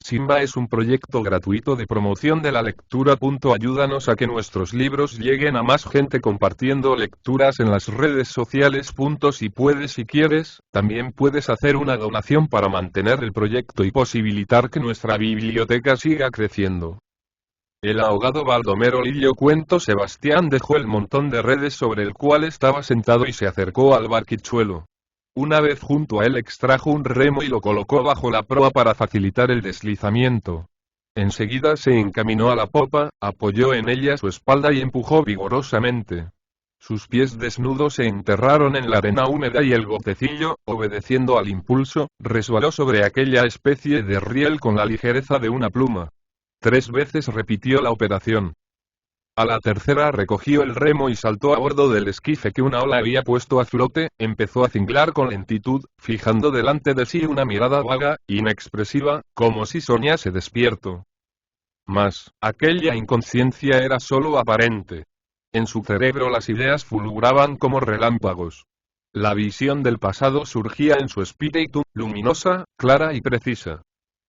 Simba es un proyecto gratuito de promoción de la lectura. Ayúdanos a que nuestros libros lleguen a más gente compartiendo lecturas en las redes sociales. Si puedes y quieres, también puedes hacer una donación para mantener el proyecto y posibilitar que nuestra biblioteca siga creciendo. El ahogado Baldomero Lillo. Cuento. Sebastián dejó el montón de redes sobre el cual estaba sentado y se acercó al barquichuelo. Una vez junto a él extrajo un remo y lo colocó bajo la proa para facilitar el deslizamiento. Enseguida se encaminó a la popa, apoyó en ella su espalda y empujó vigorosamente. Sus pies desnudos se enterraron en la arena húmeda y el botecillo, obedeciendo al impulso, resbaló sobre aquella especie de riel con la ligereza de una pluma. 3 veces repitió la operación. A la tercera recogió el remo y saltó a bordo del esquife que una ola había puesto a flote, empezó a cinglar con lentitud, fijando delante de sí una mirada vaga, inexpresiva, como si soñase despierto. Mas, aquella inconsciencia era solo aparente. En su cerebro las ideas fulguraban como relámpagos. La visión del pasado surgía en su espíritu, luminosa, clara y precisa.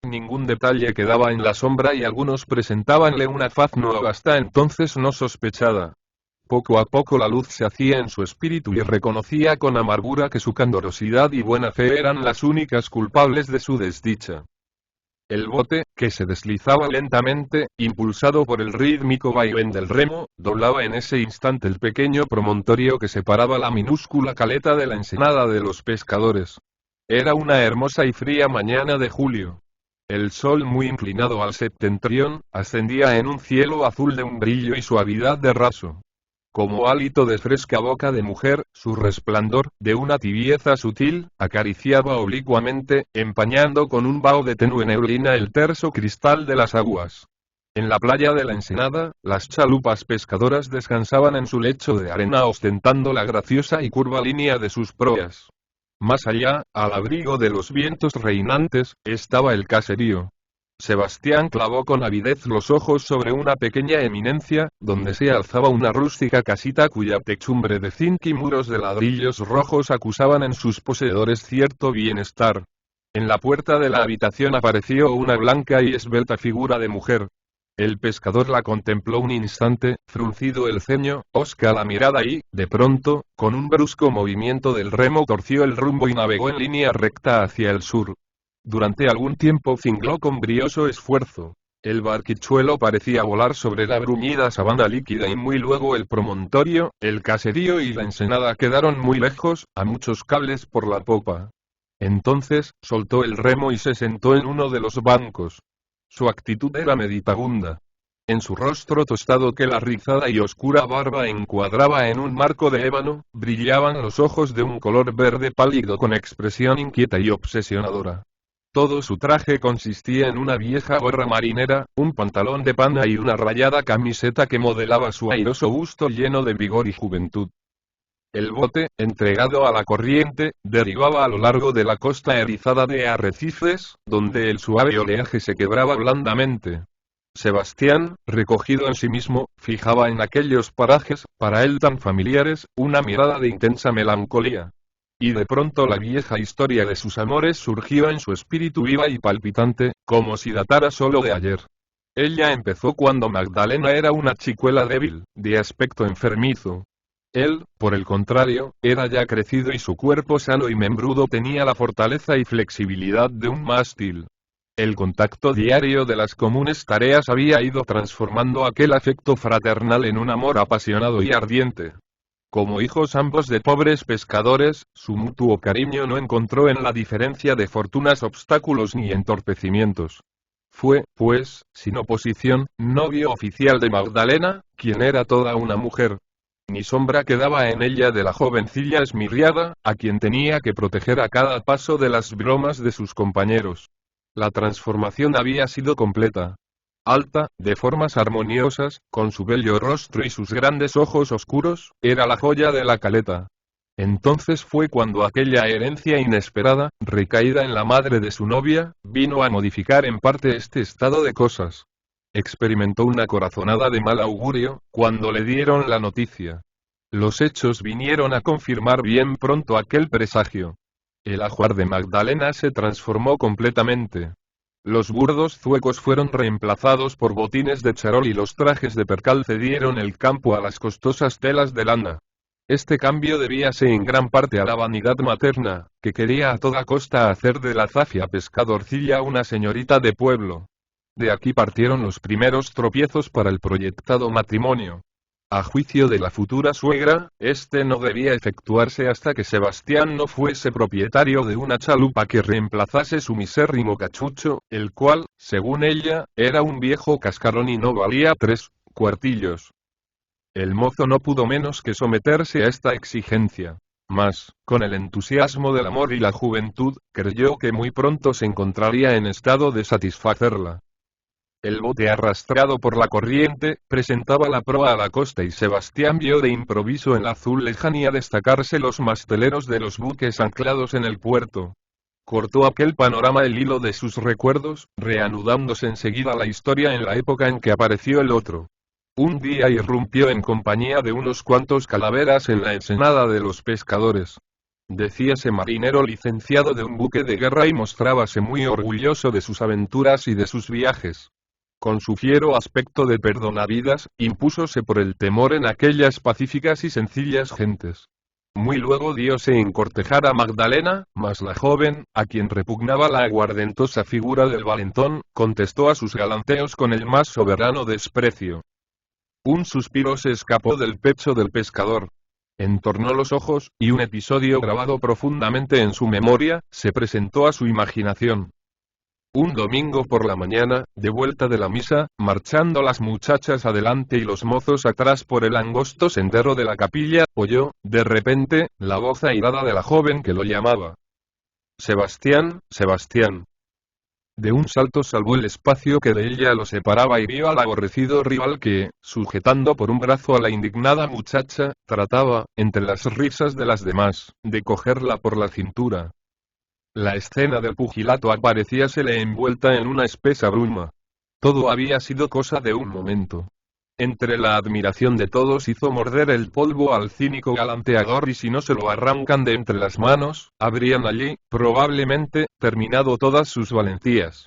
Ningún detalle quedaba en la sombra y algunos presentábanle una faz nueva hasta entonces no sospechada. Poco a poco la luz se hacía en su espíritu y reconocía con amargura que su candorosidad y buena fe eran las únicas culpables de su desdicha. El bote, que se deslizaba lentamente, impulsado por el rítmico vaivén del remo, doblaba en ese instante el pequeño promontorio que separaba la minúscula caleta de la ensenada de los pescadores. Era una hermosa y fría mañana de julio. El sol, muy inclinado al septentrión, ascendía en un cielo azul de un brillo y suavidad de raso. Como hálito de fresca boca de mujer, su resplandor, de una tibieza sutil, acariciaba oblicuamente, empañando con un vaho de tenue neblina el terso cristal de las aguas. En la playa de la ensenada, las chalupas pescadoras descansaban en su lecho de arena ostentando la graciosa y curva línea de sus proas. Más allá, al abrigo de los vientos reinantes, estaba el caserío. Sebastián clavó con avidez los ojos sobre una pequeña eminencia, donde se alzaba una rústica casita cuya techumbre de zinc y muros de ladrillos rojos acusaban en sus poseedores cierto bienestar. En la puerta de la habitación apareció una blanca y esbelta figura de mujer. El pescador la contempló un instante, fruncido el ceño, osca la mirada y, de pronto, con un brusco movimiento del remo torció el rumbo y navegó en línea recta hacia el sur. Durante algún tiempo cingló con brioso esfuerzo. El barquichuelo parecía volar sobre la bruñida sabana líquida y muy luego el promontorio, el caserío y la ensenada quedaron muy lejos, a muchos cables por la popa. Entonces, soltó el remo y se sentó en uno de los bancos. Su actitud era meditabunda. En su rostro tostado que la rizada y oscura barba encuadraba en un marco de ébano, brillaban los ojos de un color verde pálido con expresión inquieta y obsesionadora. Todo su traje consistía en una vieja gorra marinera, un pantalón de pana y una rayada camiseta que modelaba su airoso busto lleno de vigor y juventud. El bote, entregado a la corriente, derivaba a lo largo de la costa erizada de arrecifes, donde el suave oleaje se quebraba blandamente. Sebastián, recogido en sí mismo, fijaba en aquellos parajes, para él tan familiares, una mirada de intensa melancolía. Y de pronto la vieja historia de sus amores surgió en su espíritu viva y palpitante, como si datara solo de ayer. Ella empezó cuando Magdalena era una chicuela débil, de aspecto enfermizo. Él, por el contrario, era ya crecido y su cuerpo sano y membrudo tenía la fortaleza y flexibilidad de un mástil. El contacto diario de las comunes tareas había ido transformando aquel afecto fraternal en un amor apasionado y ardiente. Como hijos ambos de pobres pescadores, su mutuo cariño no encontró en la diferencia de fortunas obstáculos ni entorpecimientos. Fue, pues, sin oposición, novio oficial de Magdalena, quien era toda una mujer. Ni sombra quedaba en ella de la jovencilla esmirriada, a quien tenía que proteger a cada paso de las bromas de sus compañeros. La transformación había sido completa. Alta, de formas armoniosas, con su bello rostro y sus grandes ojos oscuros, era la joya de la caleta. Entonces fue cuando aquella herencia inesperada, recaída en la madre de su novia, vino a modificar en parte este estado de cosas. Experimentó una corazonada de mal augurio, cuando le dieron la noticia. Los hechos vinieron a confirmar bien pronto aquel presagio. El ajuar de Magdalena se transformó completamente. Los burdos zuecos fueron reemplazados por botines de charol y los trajes de percal cedieron el campo a las costosas telas de lana. Este cambio debíase en gran parte a la vanidad materna, que quería a toda costa hacer de la zafia pescadorcilla una señorita de pueblo. De aquí partieron los primeros tropiezos para el proyectado matrimonio. A juicio de la futura suegra, este no debía efectuarse hasta que Sebastián no fuese propietario de una chalupa que reemplazase su misérrimo cachucho, el cual, según ella, era un viejo cascarón y no valía 3 cuartillos. El mozo no pudo menos que someterse a esta exigencia. Mas, con el entusiasmo del amor y la juventud, creyó que muy pronto se encontraría en estado de satisfacerla. El bote arrastrado por la corriente, presentaba la proa a la costa y Sebastián vio de improviso en la azul lejanía destacarse los masteleros de los buques anclados en el puerto. Cortó aquel panorama el hilo de sus recuerdos, reanudándose enseguida la historia en la época en que apareció el otro. Un día irrumpió en compañía de unos cuantos calaveras en la ensenada de los pescadores. Decíase marinero licenciado de un buque de guerra y mostrábase muy orgulloso de sus aventuras y de sus viajes. Con su fiero aspecto de perdonavidas, impúsose por el temor en aquellas pacíficas y sencillas gentes. Muy luego diose en cortejar a Magdalena, mas la joven, a quien repugnaba la aguardentosa figura del valentón, contestó a sus galanteos con el más soberano desprecio. Un suspiro se escapó del pecho del pescador. Entornó los ojos, y un episodio grabado profundamente en su memoria, se presentó a su imaginación. Un domingo por la mañana, de vuelta de la misa, marchando las muchachas adelante y los mozos atrás por el angosto sendero de la capilla, oyó, de repente, la voz airada de la joven que lo llamaba. Sebastián, Sebastián. De un salto salvó el espacio que de ella lo separaba y vio al aborrecido rival que, sujetando por un brazo a la indignada muchacha, trataba, entre las risas de las demás, de cogerla por la cintura. La escena del pugilato aparecíasele envuelta en una espesa bruma. Todo había sido cosa de un momento. Entre la admiración de todos hizo morder el polvo al cínico galanteador y si no se lo arrancan de entre las manos, habrían allí, probablemente, terminado todas sus valentías.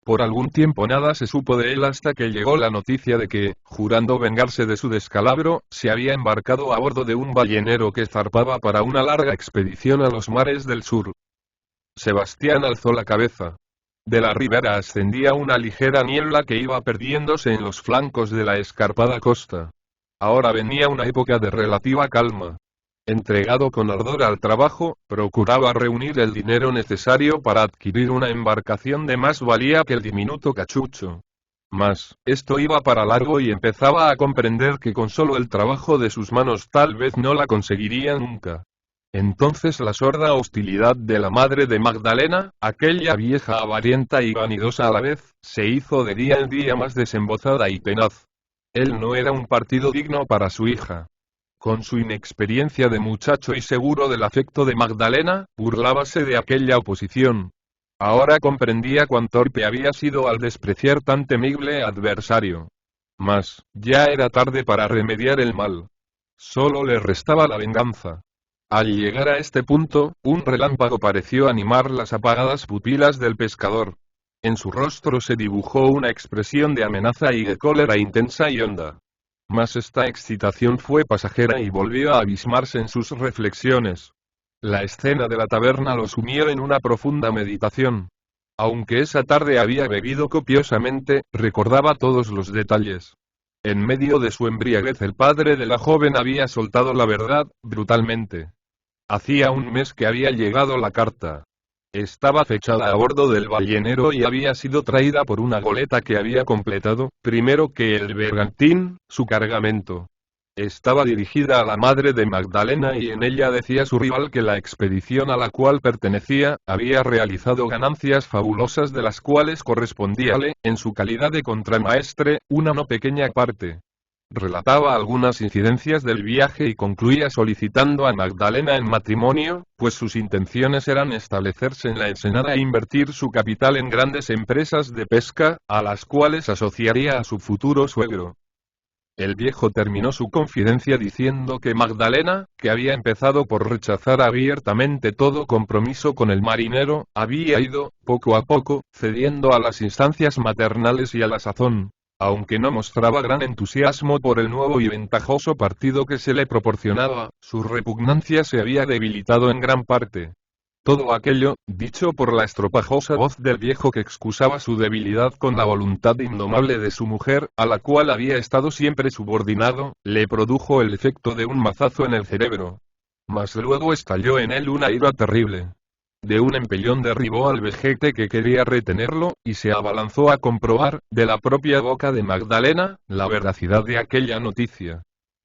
Por algún tiempo nada se supo de él hasta que llegó la noticia de que, jurando vengarse de su descalabro, se había embarcado a bordo de un ballenero que zarpaba para una larga expedición a los mares del sur. Sebastián alzó la cabeza. De la ribera ascendía una ligera niebla que iba perdiéndose en los flancos de la escarpada costa. Ahora venía una época de relativa calma. Entregado con ardor al trabajo, procuraba reunir el dinero necesario para adquirir una embarcación de más valía que el diminuto cachucho. Mas, esto iba para largo y empezaba a comprender que con solo el trabajo de sus manos tal vez no la conseguiría nunca. Entonces la sorda hostilidad de la madre de Magdalena, aquella vieja avarienta y vanidosa a la vez, se hizo de día en día más desembozada y tenaz. Él no era un partido digno para su hija. Con su inexperiencia de muchacho y seguro del afecto de Magdalena, burlábase de aquella oposición. Ahora comprendía cuán torpe había sido al despreciar tan temible adversario. Mas, ya era tarde para remediar el mal. Solo le restaba la venganza. Al llegar a este punto, un relámpago pareció animar las apagadas pupilas del pescador. En su rostro se dibujó una expresión de amenaza y de cólera intensa y honda. Mas esta excitación fue pasajera y volvió a abismarse en sus reflexiones. La escena de la taberna lo sumió en una profunda meditación. Aunque esa tarde había bebido copiosamente, recordaba todos los detalles. En medio de su embriaguez el padre de la joven había soltado la verdad, brutalmente. Hacía un mes que había llegado la carta. Estaba fechada a bordo del ballenero y había sido traída por una goleta que había completado, primero que el bergantín, su cargamento. Estaba dirigida a la madre de Magdalena y en ella decía su rival que la expedición a la cual pertenecía, había realizado ganancias fabulosas de las cuales correspondíale, en su calidad de contramaestre, una no pequeña parte. Relataba algunas incidencias del viaje y concluía solicitando a Magdalena en matrimonio, pues sus intenciones eran establecerse en la ensenada e invertir su capital en grandes empresas de pesca, a las cuales asociaría a su futuro suegro. El viejo terminó su confidencia diciendo que Magdalena, que había empezado por rechazar abiertamente todo compromiso con el marinero, había ido, poco a poco, cediendo a las instancias maternales y a la sazón. Aunque no mostraba gran entusiasmo por el nuevo y ventajoso partido que se le proporcionaba, su repugnancia se había debilitado en gran parte. Todo aquello, dicho por la estropajosa voz del viejo que excusaba su debilidad con la voluntad indomable de su mujer, a la cual había estado siempre subordinado, le produjo el efecto de un mazazo en el cerebro. Mas luego estalló en él una ira terrible. De un empellón derribó al vejete que quería retenerlo, y se abalanzó a comprobar, de la propia boca de Magdalena, la veracidad de aquella noticia.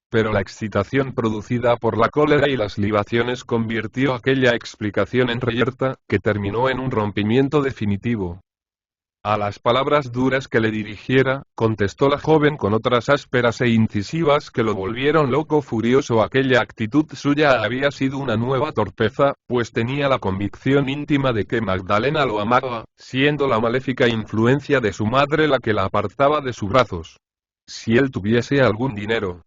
Pero la excitación producida por la cólera y las libaciones convirtió aquella explicación en reyerta, que terminó en un rompimiento definitivo. A las palabras duras que le dirigiera, contestó la joven con otras ásperas e incisivas que lo volvieron loco furioso. Aquella actitud suya había sido una nueva torpeza, pues tenía la convicción íntima de que Magdalena lo amaba, siendo la maléfica influencia de su madre la que la apartaba de sus brazos. Si él tuviese algún dinero,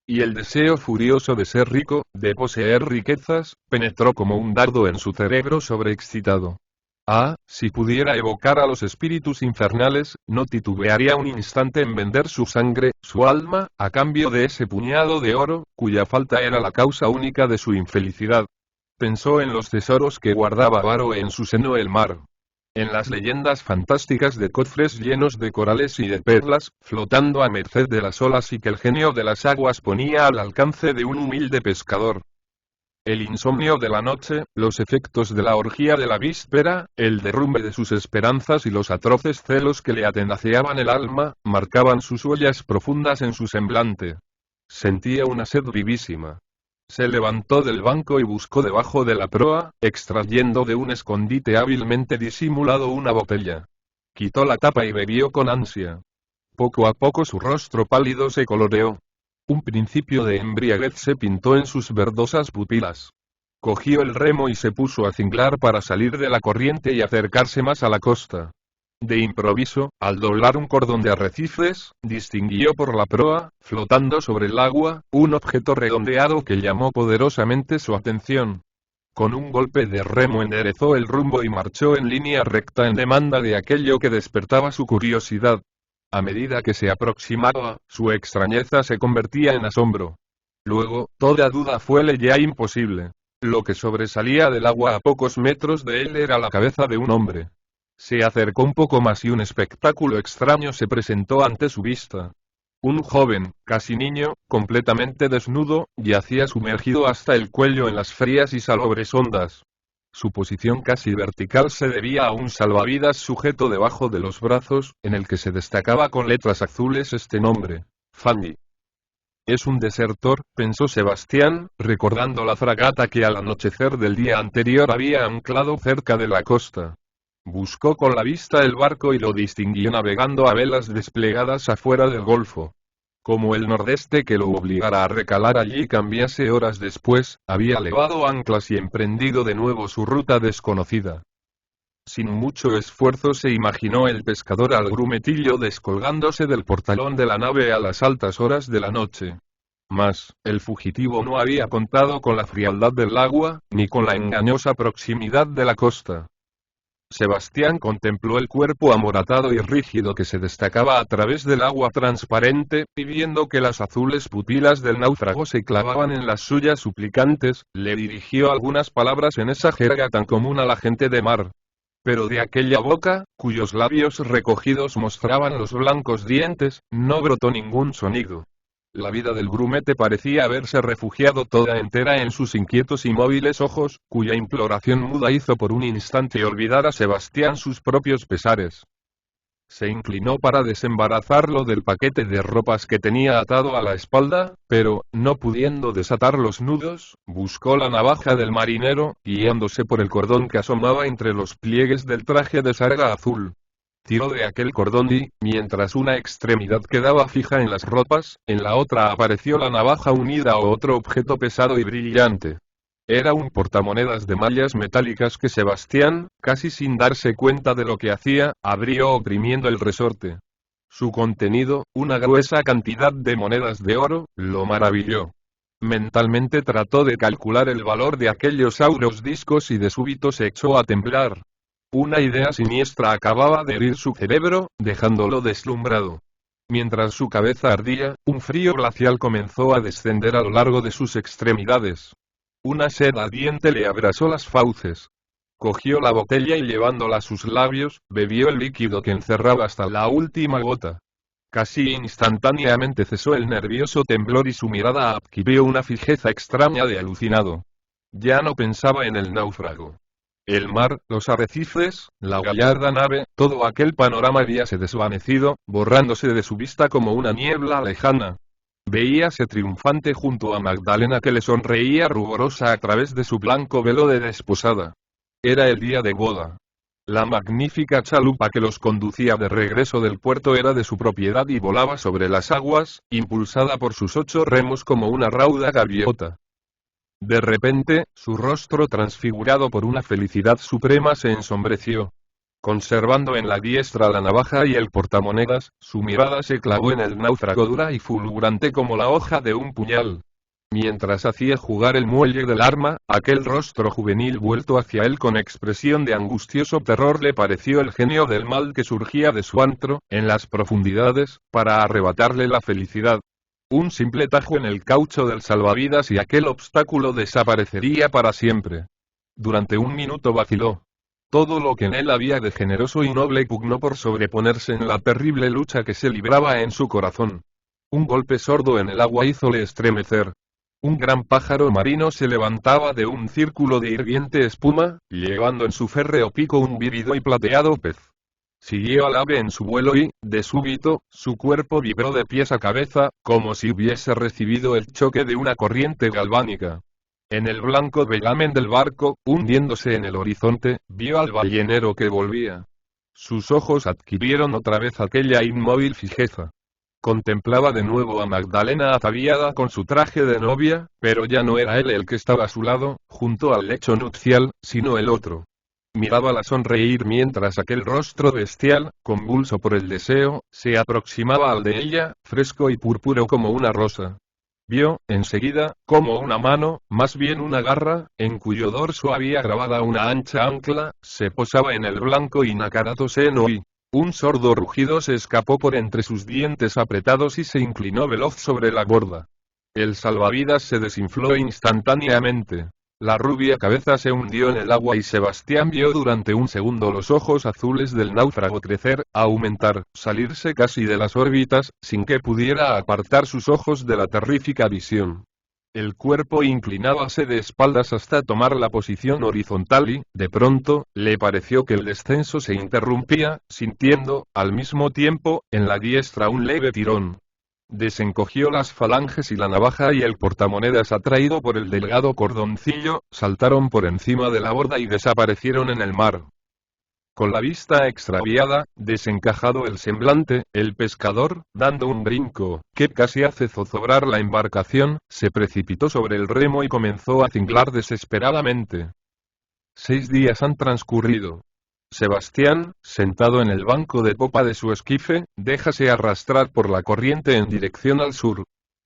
y el deseo furioso de ser rico, de poseer riquezas, penetró como un dardo en su cerebro sobreexcitado. Ah, si pudiera evocar a los espíritus infernales, no titubearía un instante en vender su sangre, su alma, a cambio de ese puñado de oro, cuya falta era la causa única de su infelicidad. Pensó en los tesoros que guardaba varo en su seno el mar. En las leyendas fantásticas de cofres llenos de corales y de perlas, flotando a merced de las olas y que el genio de las aguas ponía al alcance de un humilde pescador. El insomnio de la noche, los efectos de la orgía de la víspera, el derrumbe de sus esperanzas y los atroces celos que le atenaceaban el alma, marcaban sus huellas profundas en su semblante. Sentía una sed vivísima. Se levantó del banco y buscó debajo de la proa, extrayendo de un escondite hábilmente disimulado una botella. Quitó la tapa y bebió con ansia. Poco a poco su rostro pálido se coloreó. Un principio de embriaguez se pintó en sus verdosas pupilas. Cogió el remo y se puso a cinglar para salir de la corriente y acercarse más a la costa. De improviso, al doblar un cordón de arrecifes, distinguió por la proa, flotando sobre el agua, un objeto redondeado que llamó poderosamente su atención. Con un golpe de remo enderezó el rumbo y marchó en línea recta en demanda de aquello que despertaba su curiosidad. A medida que se aproximaba, su extrañeza se convertía en asombro. Luego, toda duda fuele ya imposible. Lo que sobresalía del agua a pocos metros de él era la cabeza de un hombre. Se acercó un poco más y un espectáculo extraño se presentó ante su vista. Un joven, casi niño, completamente desnudo, yacía sumergido hasta el cuello en las frías y salobres ondas. Su posición casi vertical se debía a un salvavidas sujeto debajo de los brazos, en el que se destacaba con letras azules este nombre: Fanny. Es un desertor, pensó Sebastián, recordando la fragata que al anochecer del día anterior había anclado cerca de la costa. Buscó con la vista el barco y lo distinguió navegando a velas desplegadas afuera del golfo. Como el nordeste que lo obligara a recalar allí cambiase horas después, había levado anclas y emprendido de nuevo su ruta desconocida. Sin mucho esfuerzo se imaginó el pescador al grumetillo descolgándose del portalón de la nave a las altas horas de la noche. Mas, el fugitivo no había contado con la frialdad del agua, ni con la engañosa proximidad de la costa. Sebastián contempló el cuerpo amoratado y rígido que se destacaba a través del agua transparente, y viendo que las azules pupilas del náufrago se clavaban en las suyas suplicantes, le dirigió algunas palabras en esa jerga tan común a la gente de mar. Pero de aquella boca, cuyos labios recogidos mostraban los blancos dientes, no brotó ningún sonido. La vida del grumete parecía haberse refugiado toda entera en sus inquietos y móviles ojos, cuya imploración muda hizo por un instante olvidar a Sebastián sus propios pesares. Se inclinó para desembarazarlo del paquete de ropas que tenía atado a la espalda, pero, no pudiendo desatar los nudos, buscó la navaja del marinero, guiándose por el cordón que asomaba entre los pliegues del traje de sarga azul. Tiró de aquel cordón y, mientras una extremidad quedaba fija en las ropas, en la otra apareció la navaja unida a otro objeto pesado y brillante. Era un portamonedas de mallas metálicas que Sebastián, casi sin darse cuenta de lo que hacía, abrió oprimiendo el resorte. Su contenido, una gruesa cantidad de monedas de oro, lo maravilló. Mentalmente trató de calcular el valor de aquellos auros discos y de súbito se echó a temblar. Una idea siniestra acababa de herir su cerebro, dejándolo deslumbrado. Mientras su cabeza ardía, un frío glacial comenzó a descender a lo largo de sus extremidades. Una sed ardiente le abrasó las fauces. Cogió la botella y llevándola a sus labios, bebió el líquido que encerraba hasta la última gota. Casi instantáneamente cesó el nervioso temblor y su mirada adquirió una fijeza extraña de alucinado. Ya no pensaba en el náufrago. El mar, los arrecifes, la gallarda nave, todo aquel panorama habíase desvanecido, borrándose de su vista como una niebla lejana. Veíase triunfante junto a Magdalena que le sonreía ruborosa a través de su blanco velo de desposada. Era el día de boda. La magnífica chalupa que los conducía de regreso del puerto era de su propiedad y volaba sobre las aguas, impulsada por sus 8 remos como una rauda gaviota. De repente, su rostro transfigurado por una felicidad suprema se ensombreció. Conservando en la diestra la navaja y el portamonedas, su mirada se clavó en el náufrago dura y fulgurante como la hoja de un puñal. Mientras hacía jugar el muelle del arma, aquel rostro juvenil vuelto hacia él con expresión de angustioso terror le pareció el genio del mal que surgía de su antro, en las profundidades, para arrebatarle la felicidad. Un simple tajo en el caucho del salvavidas y aquel obstáculo desaparecería para siempre. Durante un minuto vaciló. Todo lo que en él había de generoso y noble pugnó por sobreponerse en la terrible lucha que se libraba en su corazón. Un golpe sordo en el agua hízole estremecer. Un gran pájaro marino se levantaba de un círculo de hirviente espuma, llevando en su férreo pico un vívido y plateado pez. Siguió al ave en su vuelo y, de súbito, su cuerpo vibró de pies a cabeza, como si hubiese recibido el choque de una corriente galvánica. En el blanco velamen del barco, hundiéndose en el horizonte, vio al ballenero que volvía. Sus ojos adquirieron otra vez aquella inmóvil fijeza. Contemplaba de nuevo a Magdalena ataviada con su traje de novia, pero ya no era él el que estaba a su lado, junto al lecho nupcial, sino el otro. Mirábala sonreír mientras aquel rostro bestial, convulso por el deseo, se aproximaba al de ella, fresco y púrpuro como una rosa. Vio, enseguida, como una mano, más bien una garra, en cuyo dorso había grabada una ancha ancla, se posaba en el blanco y nacarato seno y, un sordo rugido se escapó por entre sus dientes apretados y se inclinó veloz sobre la borda. El salvavidas se desinfló instantáneamente. La rubia cabeza se hundió en el agua y Sebastián vio durante un segundo los ojos azules del náufrago crecer, aumentar, salirse casi de las órbitas, sin que pudiera apartar sus ojos de la terrífica visión. El cuerpo inclinábase de espaldas hasta tomar la posición horizontal y, de pronto, le pareció que el descenso se interrumpía, sintiendo, al mismo tiempo, en la diestra un leve tirón. Desencogió las falanges y la navaja y el portamonedas atraído por el delgado cordoncillo, saltaron por encima de la borda y desaparecieron en el mar. Con la vista extraviada, desencajado el semblante, el pescador, dando un brinco, que casi hace zozobrar la embarcación, se precipitó sobre el remo y comenzó a cinglar desesperadamente. 6 días han transcurrido. Sebastián, sentado en el banco de popa de su esquife, déjase arrastrar por la corriente en dirección al sur.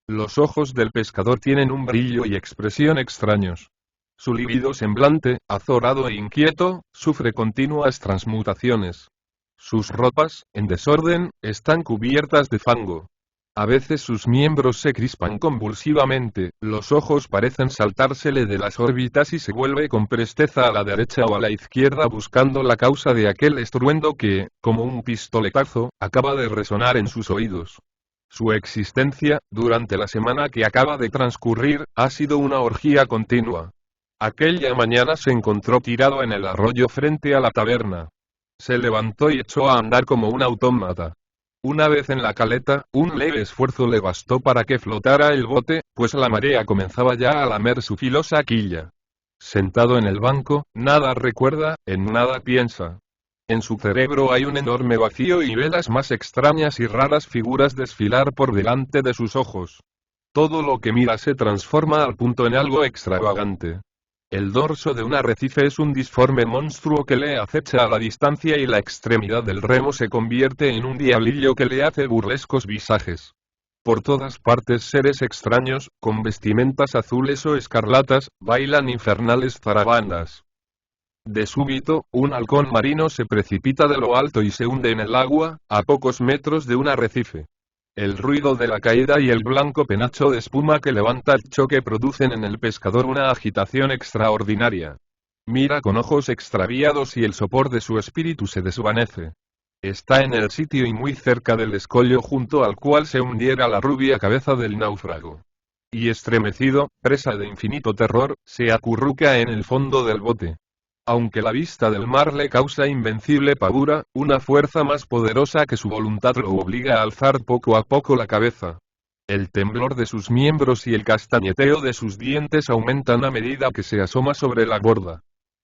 Los ojos del pescador tienen un brillo y expresión extraños. Su lívido semblante, azorado e inquieto, sufre continuas transmutaciones. Sus ropas, en desorden, están cubiertas de fango. A veces sus miembros se crispan convulsivamente, los ojos parecen saltársele de las órbitas y se vuelve con presteza a la derecha o a la izquierda buscando la causa de aquel estruendo que, como un pistoletazo, acaba de resonar en sus oídos. Su existencia, durante la semana que acaba de transcurrir, ha sido una orgía continua. Aquella mañana se encontró tirado en el arroyo frente a la taberna. Se levantó y echó a andar como un autómata. Una vez en la caleta, un leve esfuerzo le bastó para que flotara el bote, pues la marea comenzaba ya a lamer su filosa quilla. Sentado en el banco, nada recuerda, en nada piensa. En su cerebro hay un enorme vacío y ve las más extrañas y raras figuras desfilar por delante de sus ojos. Todo lo que mira se transforma al punto en algo extravagante. El dorso de un arrecife es un disforme monstruo que le acecha a la distancia y la extremidad del remo se convierte en un diablillo que le hace burlescos visajes. Por todas partes seres extraños, con vestimentas azules o escarlatas, bailan infernales zarabandas. De súbito, un halcón marino se precipita de lo alto y se hunde en el agua, a pocos metros de un arrecife. El ruido de la caída y el blanco penacho de espuma que levanta el choque producen en el pescador una agitación extraordinaria. Mira con ojos extraviados y el sopor de su espíritu se desvanece. Está en el sitio y muy cerca del escollo junto al cual se hundiera la rubia cabeza del náufrago. Y estremecido, presa de infinito terror, se acurruca en el fondo del bote. Aunque la vista del mar le causa invencible pavura, una fuerza más poderosa que su voluntad lo obliga a alzar poco a poco la cabeza. El temblor de sus miembros y el castañeteo de sus dientes aumentan a medida que se asoma sobre la borda.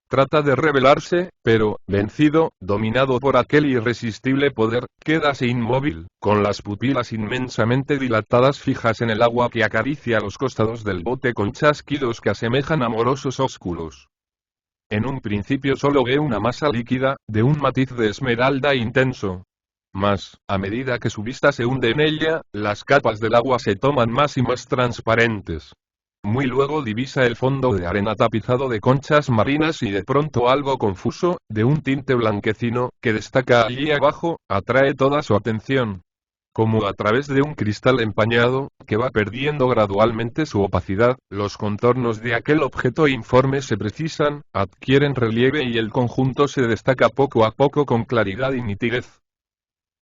Trata de rebelarse, pero, vencido, dominado por aquel irresistible poder, quédase inmóvil, con las pupilas inmensamente dilatadas fijas en el agua que acaricia los costados del bote con chasquidos que asemejan amorosos ósculos. En un principio solo ve una masa líquida, de un matiz de esmeralda intenso. Mas, a medida que su vista se hunde en ella, las capas del agua se toman más y más transparentes. Muy luego divisa el fondo de arena tapizado de conchas marinas y de pronto algo confuso, de un tinte blanquecino, que destaca allí abajo, atrae toda su atención. Como a través de un cristal empañado, que va perdiendo gradualmente su opacidad, los contornos de aquel objeto informe se precisan, adquieren relieve y el conjunto se destaca poco a poco con claridad y nitidez.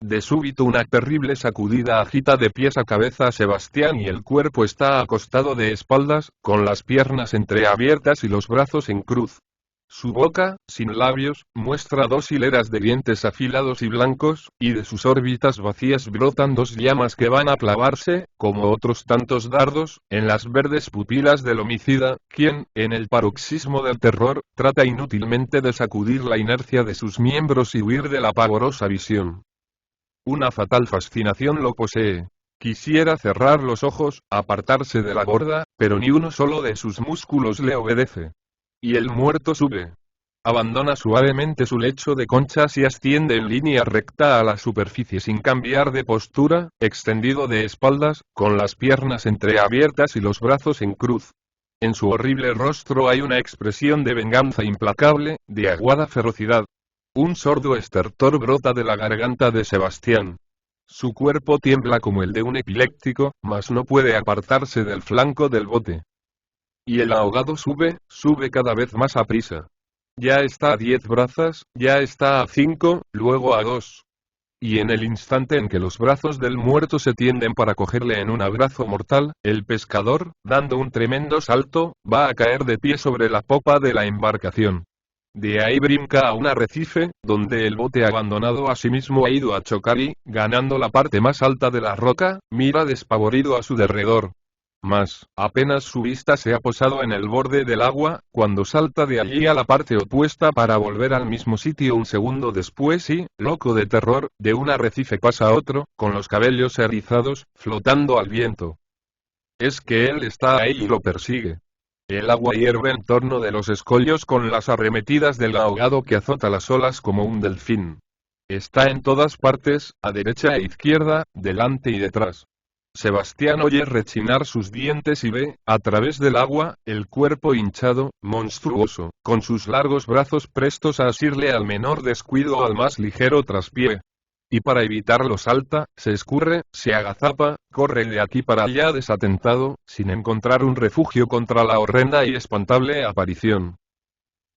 De súbito una terrible sacudida agita de pies a cabeza a Sebastián y el cuerpo está acostado de espaldas, con las piernas entreabiertas y los brazos en cruz. Su boca, sin labios, muestra dos hileras de dientes afilados y blancos, y de sus órbitas vacías brotan dos llamas que van a clavarse, como otros tantos dardos, en las verdes pupilas del homicida, quien, en el paroxismo del terror, trata inútilmente de sacudir la inercia de sus miembros y huir de la pavorosa visión. Una fatal fascinación lo posee. Quisiera cerrar los ojos, apartarse de la borda, pero ni uno solo de sus músculos le obedece. Y el muerto sube. Abandona suavemente su lecho de conchas y asciende en línea recta a la superficie sin cambiar de postura, extendido de espaldas, con las piernas entreabiertas y los brazos en cruz. En su horrible rostro hay una expresión de venganza implacable, de aguda ferocidad. Un sordo estertor brota de la garganta de Sebastián. Su cuerpo tiembla como el de un epiléptico, mas no puede apartarse del flanco del bote. Y el ahogado sube, sube cada vez más aprisa. Ya está a 10 brazas, ya está a 5, luego a 2. Y en el instante en que los brazos del muerto se tienden para cogerle en un abrazo mortal, el pescador, dando un tremendo salto, va a caer de pie sobre la popa de la embarcación. De ahí brinca a un arrecife, donde el bote abandonado a sí mismo ha ido a chocar y, ganando la parte más alta de la roca, mira despavorido a su derredor. Mas, apenas su vista se ha posado en el borde del agua, cuando salta de allí a la parte opuesta para volver al mismo sitio un segundo después y, loco de terror, de un arrecife pasa a otro, con los cabellos erizados, flotando al viento. Es que él está ahí y lo persigue. El agua hierve en torno de los escollos con las arremetidas del ahogado que azota las olas como un delfín. Está en todas partes, a derecha e izquierda, delante y detrás. Sebastián oye rechinar sus dientes y ve, a través del agua, el cuerpo hinchado, monstruoso, con sus largos brazos prestos a asirle al menor descuido o al más ligero traspié. Y para evitarlo salta, se escurre, se agazapa, corre de aquí para allá desatentado, sin encontrar un refugio contra la horrenda y espantable aparición.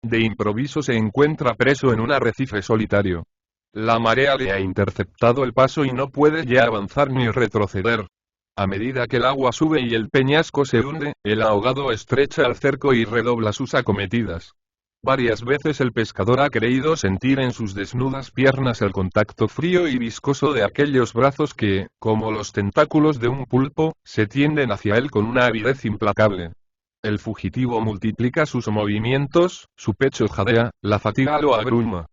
De improviso se encuentra preso en un arrecife solitario. La marea le ha interceptado el paso y no puede ya avanzar ni retroceder. A medida que el agua sube y el peñasco se hunde, el ahogado estrecha el cerco y redobla sus acometidas. Varias veces el pescador ha creído sentir en sus desnudas piernas el contacto frío y viscoso de aquellos brazos que, como los tentáculos de un pulpo, se tienden hacia él con una avidez implacable. El fugitivo multiplica sus movimientos, su pecho jadea, la fatiga lo abruma.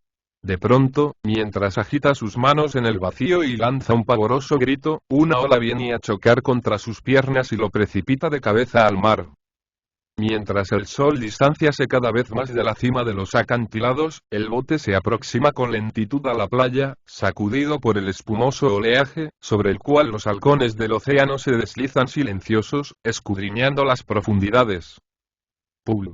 De pronto, mientras agita sus manos en el vacío y lanza un pavoroso grito, una ola viene a chocar contra sus piernas y lo precipita de cabeza al mar. Mientras el sol distanciase cada vez más de la cima de los acantilados, el bote se aproxima con lentitud a la playa, sacudido por el espumoso oleaje, sobre el cual los halcones del océano se deslizan silenciosos, escudriñando las profundidades. Poole.